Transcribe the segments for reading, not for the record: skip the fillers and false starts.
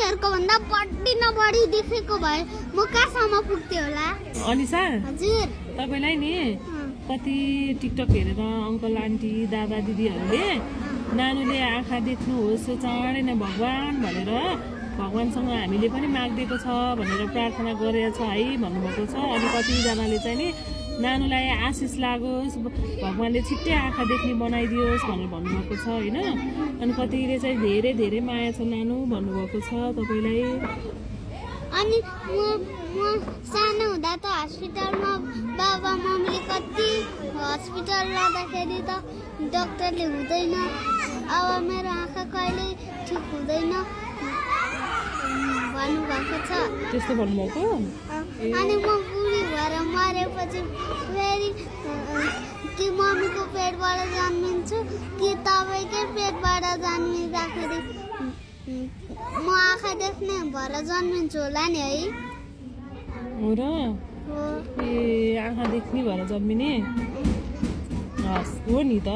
मान्छेहरुको भन्दा बढी न बढी देखेको भए म कहाँसम्म पुग्थेँ होला। अनिसा हजुर तपाईलाई नि कति टिकटक हेरेर अङ्कल आन्टी दादा दिदीहरूले नानुले आँखा देख्नुहोस् चाँडै नै भगवान भनेर भगवानसँग हामीले पनि माग्दिएको छ भनेर प्रार्थना गरेको छ है भन्नुभएको छ। अनि कतिजनाले चाहिँ नि नानुलाई आशिष लागोस् भगवानले छिट्टै आँखा देख्ने बनाइदियोस् भनेर भन्नुभएको छ होइन। अनि कतिले चाहिँ धेरै धेरै माया छ नानु भन्नुभएको छ तपाईँलाई। अनि म सानो हुँदा त हस्पिटलमा बाबा मम्मीले कति हस्पिटल लाँदाखेरि त डाक्टरले हुँदैन अब मेरो आँखा कहिले ठिक हुँदैन भन्नुभएको छ। त्यस्तो भन्नुभएको। अनि म बुढी भएर मरेपछि फेरि कि मम्मीको पेटबाट जन्मिन्छु कि तपाईँकै पेटबाट जन्मिँदाखेरि म आँखा देख्ने भएर जन्मिन्छु होला नि है। हो र ए आँखा देख्ने भएर जन्मिने हस् हो नि त।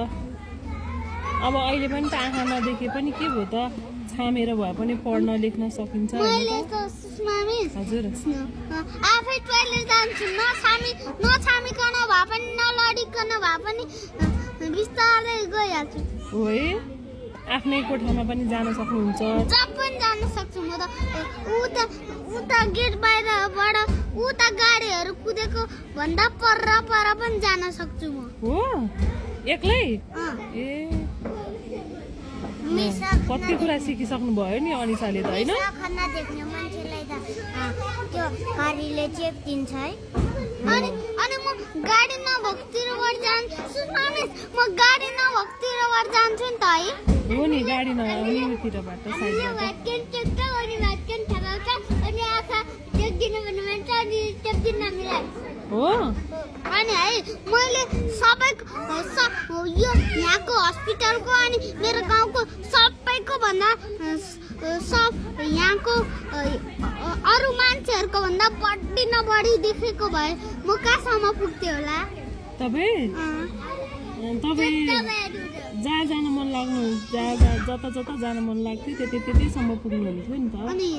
अब अहिले पनि त आँखा नदेखे पनि के भयो त छामेर भए पनि पढ्न लेख्न सकिन्छ हजुर आफै टोइलेट जान्छु नछामिकन भए पनि नलडिकन भए पनि बिस्तारै गइहाल्छु। हो है आफ्नै कोठामा पनि जान सक्नुहुन्छ। जब पनि जान सक्छु म त उता गेट बाहिरबाट उता गाडीहरू कुदेको भन्दा पर पनि जान सक्छु म। हो एक्लै ए कति कुरा सिकिसक्नु भयो नि अनिसाले त होइन। खाना देख्ने मान्छेलाई त त्यो गाडीले चेप दिन्छ है। अनि म गाडी नभएकोतिरबाट जान्छु म गाडी नभएकोतिरबाट जान्छु नि त है। हो नि गाडी नभएकोतिरबाट अनि आँखा देख्दिनँ भने मान्छ अनि देख्दिनँ मिलाइ हो। अनि है मैले सबैको यो यहाँको हस्पिटलको अनि मेरो गाउँको सबैको भन्दा सब यहाँको अरू मान्छेहरूको भन्दा बढी न बढी देखेको भए म कहाँसम्म पुग्थेँ होला। तपाईँ जहाँ जान मन लाग्नु जता जता जान मन लाग्थ्यो त्यतिसम्म पुग्नुहुन्थ्यो नि त। अनि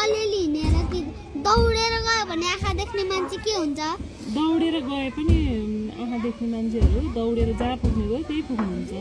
अलिअलि हिँडेर कि दौडेर गयो भने आँखा देख्ने मान्छे के हुन्छ। दौडेर गए पनि आँखा देख्ने मान्छेहरू दौडेर जहाँ पुग्ने गयो त्यही पुग्नुहुन्छ।